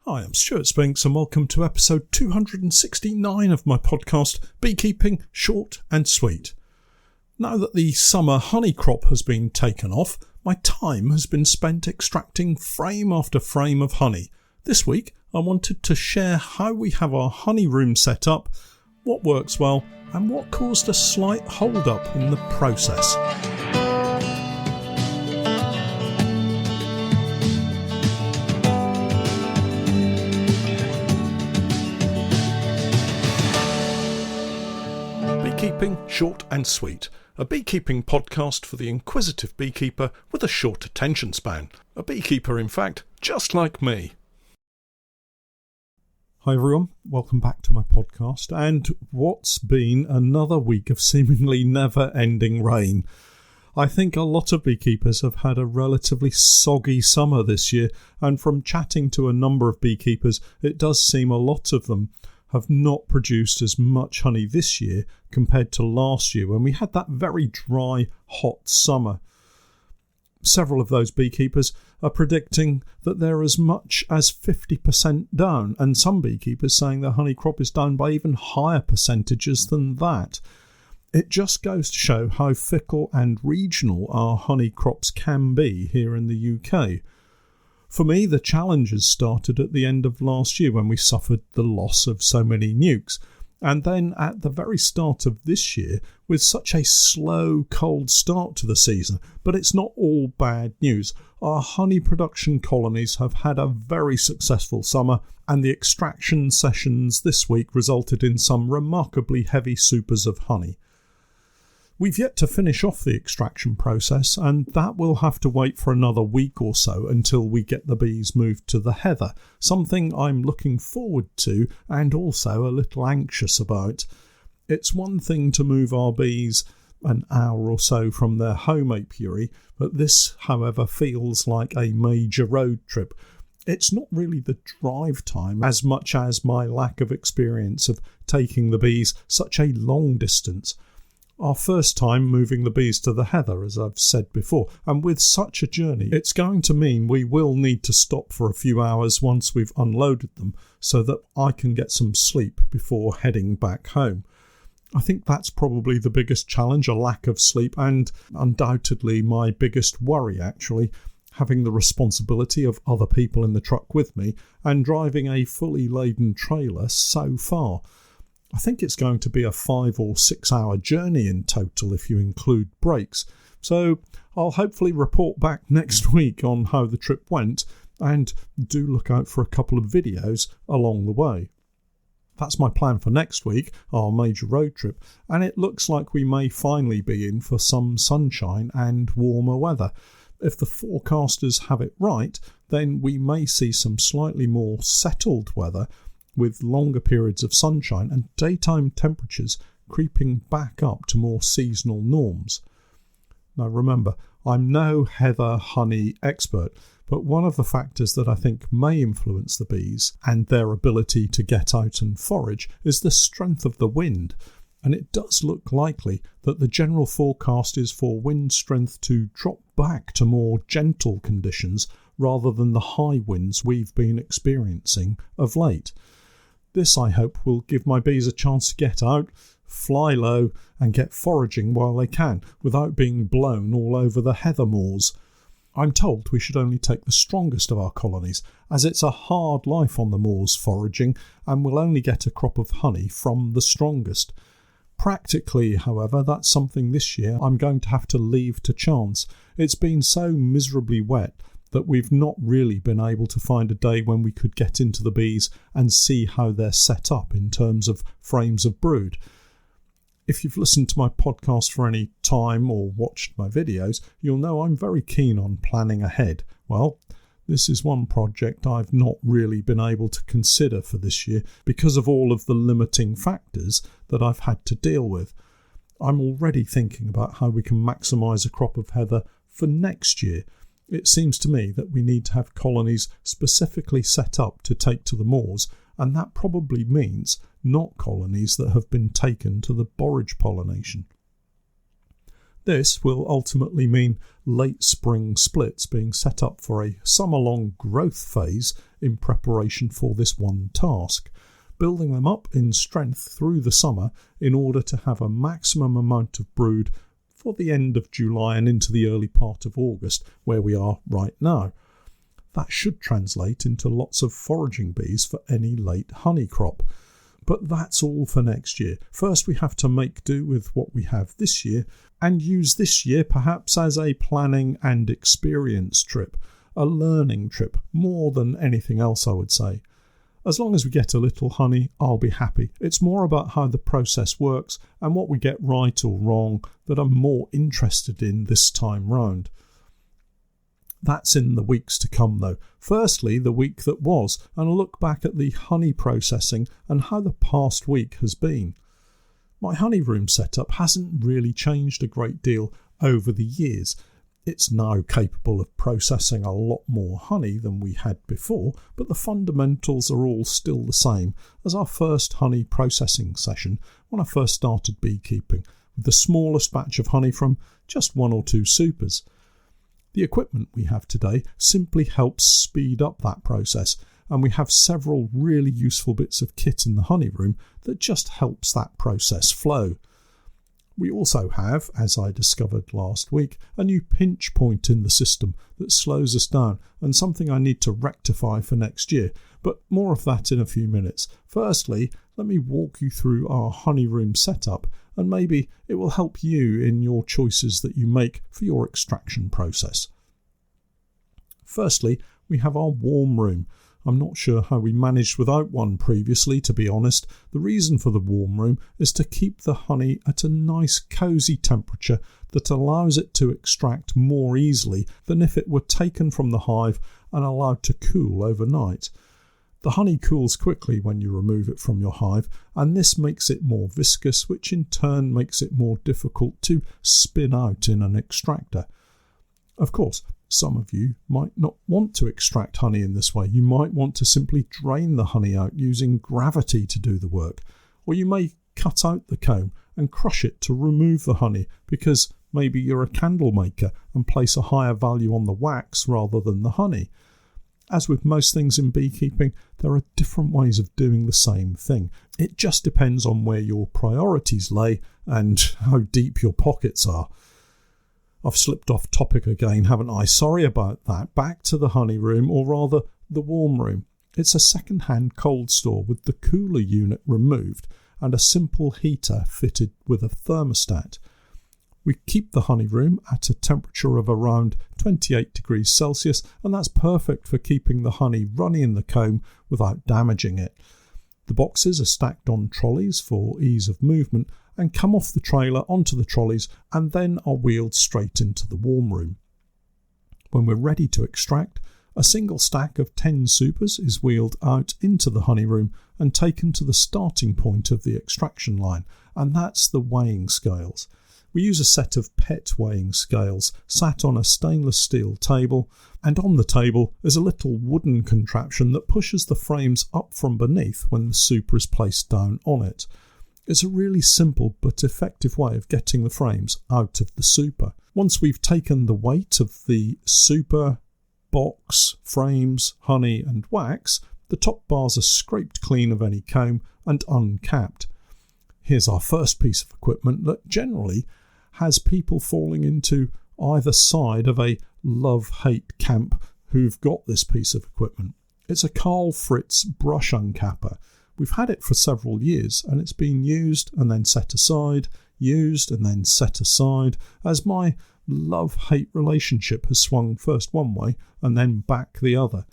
Hi, I'm Stewart Spinks and welcome to episode 269 of my podcast, Beekeeping Short and Sweet. Now that the summer honey crop has been taken off, my time has been spent extracting frame after frame of honey. This week, I wanted to share how we have our honey room set up, what works well, and what caused a slight hold-up in the process. Beekeeping Short and Sweet, a beekeeping podcast for the inquisitive beekeeper with a short attention span. A beekeeper, in fact, just like me. Hi everyone, welcome back to my podcast, and what's been another week of seemingly never-ending rain. I think a lot of beekeepers have had a relatively soggy summer this year, and from chatting to a number of beekeepers, it does seem a lot of them have not produced as much honey this year compared to last year when we had that very dry, hot summer. Several of those beekeepers are predicting that they're as much as 50% down, and some beekeepers saying their honey crop is down by even higher percentages than that. It just goes to show how fickle and regional our honey crops can be here in the UK. For me, the challenges started at the end of last year when we suffered the loss of so many nukes, and then at the very start of this year with such a slow, cold start to the season. But it's not all bad news. Our honey production colonies have had a very successful summer, and the extraction sessions this week resulted in some remarkably heavy supers of honey. We've yet to finish off the extraction process, and that will have to wait for another week or so until we get the bees moved to the heather, something I'm looking forward to and also a little anxious about. It's one thing to move our bees an hour or so from their home apiary, but this, however, feels like a major road trip. It's not really the drive time as much as my lack of experience of taking the bees such a long distance. Our first time moving the bees to the heather, as I've said before, and with such a journey, it's going to mean we will need to stop for a few hours once we've unloaded them so that I can get some sleep before heading back home. I think that's probably the biggest challenge, a lack of sleep, and undoubtedly my biggest worry actually, having the responsibility of other people in the truck with me and driving a fully laden trailer so far. I think it's going to be a 5 or 6 hour journey in total if you include breaks. So I'll hopefully report back next week on how the trip went, and do look out for a couple of videos along the way. That's my plan for next week, our major road trip, and it looks like we may finally be in for some sunshine and warmer weather. If the forecasters have it right, then we may see some slightly more settled weather with longer periods of sunshine and daytime temperatures creeping back up to more seasonal norms. Now remember, I'm no heather honey expert, but one of the factors that I think may influence the bees and their ability to get out and forage is the strength of the wind, and it does look likely that the general forecast is for wind strength to drop back to more gentle conditions rather than the high winds we've been experiencing of late. This, I hope, will give my bees a chance to get out, fly low, and get foraging while they can, without being blown all over the heather moors. I'm told we should only take the strongest of our colonies, as it's a hard life on the moors foraging, and we'll only get a crop of honey from the strongest. Practically, however, that's something this year I'm going to have to leave to chance. It's been so miserably wet that we've not really been able to find a day when we could get into the bees and see how they're set up in terms of frames of brood. If you've listened to my podcast for any time or watched my videos, you'll know I'm very keen on planning ahead. Well, this is one project I've not really been able to consider for this year because of all of the limiting factors that I've had to deal with. I'm already thinking about how we can maximise a crop of heather for next year. It seems to me that we need to have colonies specifically set up to take to the moors, and that probably means not colonies that have been taken to the borage pollination. This will ultimately mean late spring splits being set up for a summer-long growth phase in preparation for this one task, building them up in strength through the summer in order to have a maximum amount of brood for the end of July and into the early part of August, where we are right now. That should translate into lots of foraging bees for any late honey crop. But that's all for next year. First, we have to make do with what we have this year and use this year perhaps as a planning and experience trip, a learning trip, more than anything else, I would say. As long as we get a little honey, I'll be happy. It's more about how the process works and what we get right or wrong that I'm more interested in this time round. That's in the weeks to come, though. Firstly, the week that was, and I'll look back at the honey processing and how the past week has been. My honey room setup hasn't really changed a great deal over the years. It's now capable of processing a lot more honey than we had before, but the fundamentals are all still the same as our first honey processing session when I first started beekeeping, with the smallest batch of honey from just 1 or 2 supers. The equipment we have today simply helps speed up that process, and we have several really useful bits of kit in the honey room that just helps that process flow. We also have, as I discovered last week, a new pinch point in the system that slows us down and something I need to rectify for next year, but more of that in a few minutes. Firstly, let me walk you through our honey room setup, and maybe it will help you in your choices that you make for your extraction process. Firstly, we have our warm room. I'm not sure how we managed without one previously, to be honest. The reason for the warm room is to keep the honey at a nice cosy temperature that allows it to extract more easily than if it were taken from the hive and allowed to cool overnight. The honey cools quickly when you remove it from your hive, and this makes it more viscous, which in turn makes it more difficult to spin out in an extractor. Of course, some of you might not want to extract honey in this way. You might want to simply drain the honey out using gravity to do the work, or you may cut out the comb and crush it to remove the honey because maybe you're a candle maker and place a higher value on the wax rather than the honey. As with most things in beekeeping, there are different ways of doing the same thing. It just depends on where your priorities lay and how deep your pockets are. I've slipped off topic again, haven't I? Sorry about that. Back to the honey room, or rather the warm room. It's a second-hand cold store with the cooler unit removed and a simple heater fitted with a thermostat. We keep the honey room at a temperature of around 28 degrees Celsius, and that's perfect for keeping the honey runny in the comb without damaging it. The boxes are stacked on trolleys for ease of movement and come off the trailer onto the trolleys and then are wheeled straight into the warm room. When we're ready to extract, a single stack of 10 supers is wheeled out into the honey room and taken to the starting point of the extraction line, and that's the weighing scales. We use a set of PET weighing scales sat on a stainless steel table, and on the table is a little wooden contraption that pushes the frames up from beneath when the super is placed down on it. It's a really simple but effective way of getting the frames out of the super. Once we've taken the weight of the super, box, frames, honey and wax, the top bars are scraped clean of any comb and uncapped. Here's our first piece of equipment that generally has people falling into either side of a love-hate camp who've got this piece of equipment. It's a Carl Fritz brush uncapper. We've had it for several years, and it's been used and then set aside, used and then set aside, as my love-hate relationship has swung first one way and then back the other.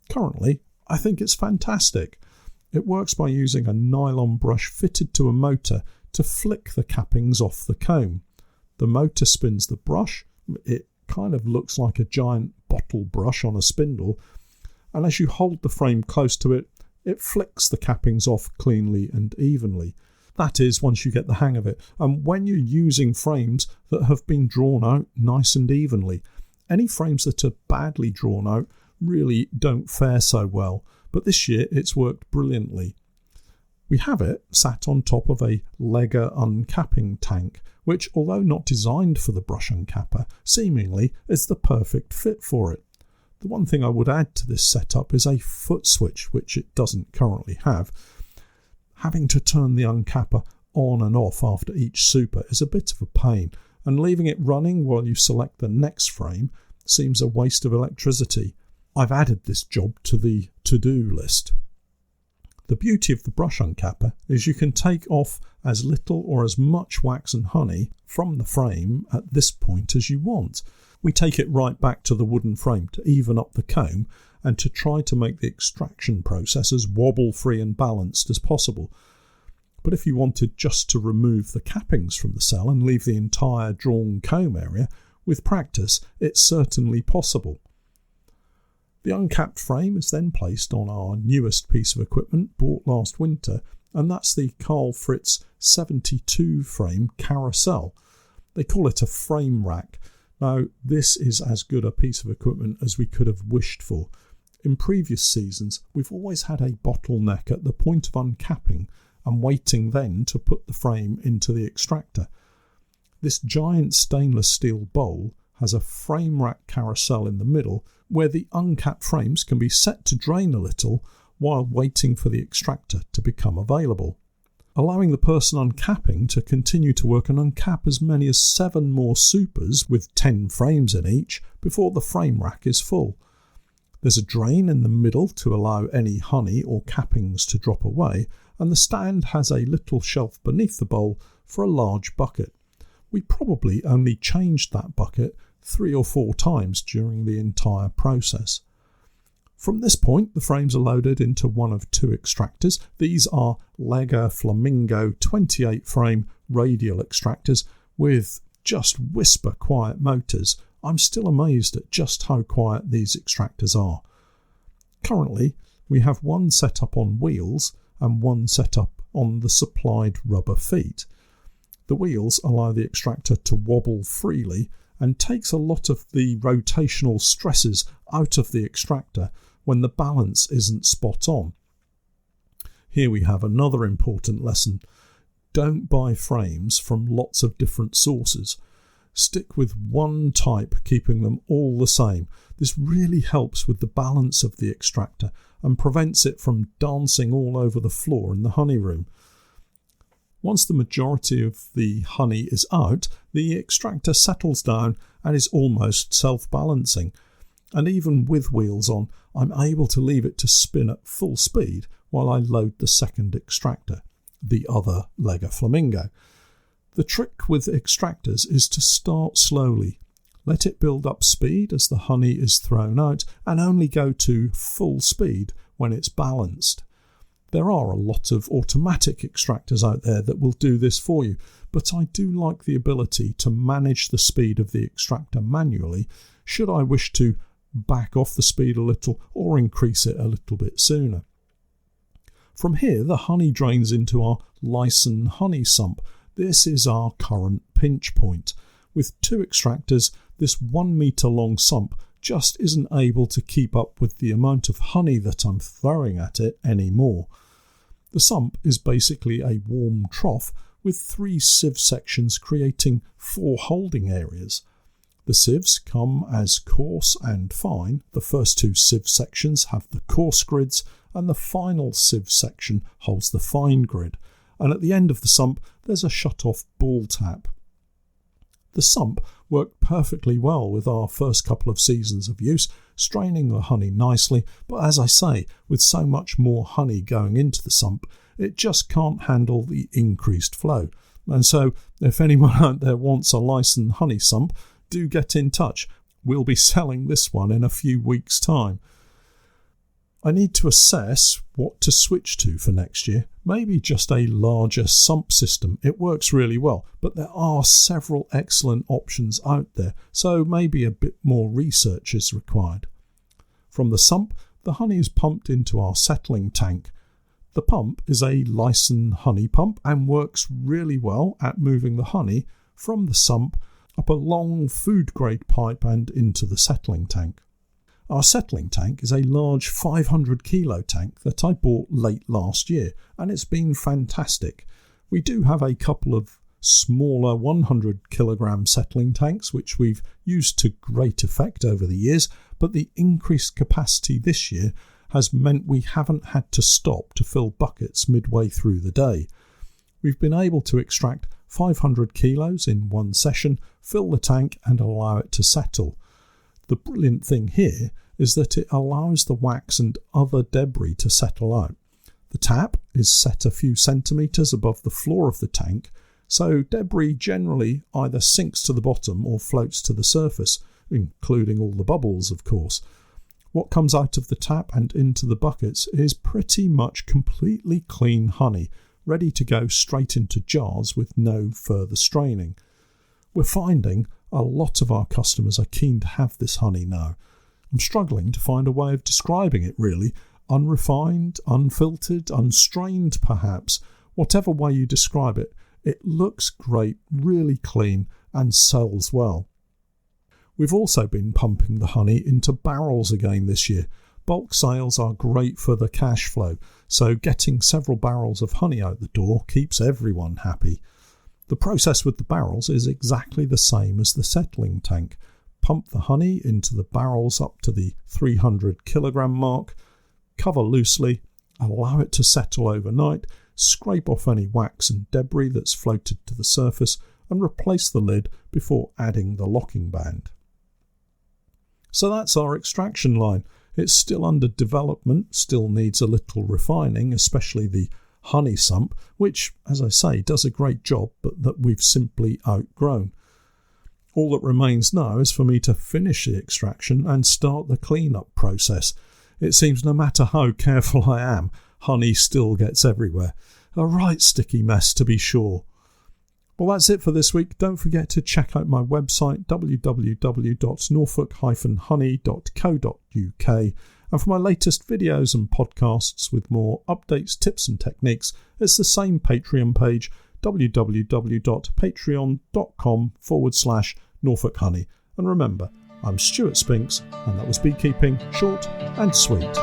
Currently, I think it's fantastic. It works by using a nylon brush fitted to a motor to flick the cappings off the comb. The motor spins the brush. It kind of looks like a giant bottle brush on a spindle, and as you hold the frame close to it, it flicks the cappings off cleanly and evenly. That is, once you get the hang of it, and when you're using frames that have been drawn out nice and evenly. Any frames that are badly drawn out really don't fare so well, but this year it's worked brilliantly. We have it sat on top of a Lega uncapping tank, which, although not designed for the brush uncapper, seemingly is the perfect fit for it. The one thing I would add to this setup is a foot switch, which it doesn't currently have. Having to turn the uncapper on and off after each super is a bit of a pain, and leaving it running while you select the next frame seems a waste of electricity. I've added this job to the to-do list. The beauty of the brush uncapper is you can take off as little or as much wax and honey from the frame at this point as you want. We take it right back to the wooden frame to even up the comb and to try to make the extraction process as wobble-free and balanced as possible. But if you wanted just to remove the cappings from the cell and leave the entire drawn comb area, with practice it's certainly possible. The uncapped frame is then placed on our newest piece of equipment bought last winter, and that's the Carl Fritz 72 frame carousel. They call it a frame rack. Now, this is as good a piece of equipment as we could have wished for. In previous seasons, we've always had a bottleneck at the point of uncapping and waiting then to put the frame into the extractor. This giant stainless steel bowl has a frame rack carousel in the middle where the uncapped frames can be set to drain a little while waiting for the extractor to become available, allowing the person uncapping to continue to work and uncap as many as 7 more supers with 10 frames in each before the frame rack is full. There's a drain in the middle to allow any honey or cappings to drop away, and the stand has a little shelf beneath the bowl for a large bucket. We probably only changed that bucket 3 or 4 times during the entire process. From this point, the frames are loaded into one of 2 extractors. These are Lega Flamingo 28 frame radial extractors with just whisper quiet motors. I'm still amazed at just how quiet these extractors are. Currently, we have one set up on wheels and one set up on the supplied rubber feet. The wheels allow the extractor to wobble freely and takes a lot of the rotational stresses out of the extractor when the balance isn't spot on. Here we have another important lesson. Don't buy frames from lots of different sources. Stick with one type, keeping them all the same. This really helps with the balance of the extractor and prevents it from dancing all over the floor in the honey room. Once the majority of the honey is out, the extractor settles down and is almost self-balancing. And even with wheels on, I'm able to leave it to spin at full speed while I load the second extractor, the other Lega Flamingo. The trick with extractors is to start slowly. Let it build up speed as the honey is thrown out and only go to full speed when it's balanced. There are a lot of automatic extractors out there that will do this for you, but I do like the ability to manage the speed of the extractor manually should I wish to back off the speed a little or increase it a little bit sooner. From here, the honey drains into our Lyson honey sump. This is our current pinch point. With 2 extractors, this 1 metre long sump just isn't able to keep up with the amount of honey that I'm throwing at it anymore. The sump is basically a warm trough with 3 sieve sections creating 4 holding areas. The sieves come as coarse and fine. The first 2 sieve sections have the coarse grids and the final sieve section holds the fine grid. And at the end of the sump there's a shut-off ball tap. The sump worked perfectly well with our first couple of seasons of use, straining the honey nicely, but as I say, with so much more honey going into the sump, it just can't handle the increased flow. And so, if anyone out there wants a Lyson honey sump, do get in touch. We'll be selling this one in a few weeks' time. I need to assess what to switch to for next year. Maybe just a larger sump system. It works really well, but there are several excellent options out there, so maybe a bit more research is required. From the sump, the honey is pumped into our settling tank. The pump is a Lyson honey pump and works really well at moving the honey from the sump up a long food-grade pipe and into the settling tank. Our settling tank is a large 500 kilo tank that I bought late last year, and it's been fantastic. We do have a couple of smaller 100 kilogram settling tanks which we've used to great effect over the years, but the increased capacity this year has meant we haven't had to stop to fill buckets midway through the day. We've been able to extract 500 kilos in one session, fill the tank and allow it to settle. The brilliant thing here is that it allows the wax and other debris to settle out. The tap is set a few centimetres above the floor of the tank, so debris generally either sinks to the bottom or floats to the surface, including all the bubbles, of course. What comes out of the tap and into the buckets is pretty much completely clean honey, ready to go straight into jars with no further straining. We're finding a lot of our customers are keen to have this honey now. I'm struggling to find a way of describing it really. Unrefined, unfiltered, unstrained perhaps. Whatever way you describe it, it looks great, really clean and sells well. We've also been pumping the honey into barrels again this year. Bulk sales are great for the cash flow, so getting several barrels of honey out the door keeps everyone happy. The process with the barrels is exactly the same as the settling tank. Pump the honey into the barrels up to the 300 kilogram mark, cover loosely, allow it to settle overnight, scrape off any wax and debris that's floated to the surface and replace the lid before adding the locking band. So that's our extraction line. It's still under development, still needs a little refining, especially the honey sump, which, as I say, does a great job, but that we've simply outgrown. All that remains now is for me to finish the extraction and start the clean-up process. It seems no matter how careful I am, honey still gets everywhere. A right sticky mess, to be sure. Well, that's it for this week. Don't forget to check out my website, www.norfolk-honey.co.uk, and for my latest videos and podcasts with more updates, tips and techniques, it's the same Patreon page, www.patreon.com/Norfolk Honey. And remember, I'm Stewart Spinks, and that was Beekeeping Short and Sweet.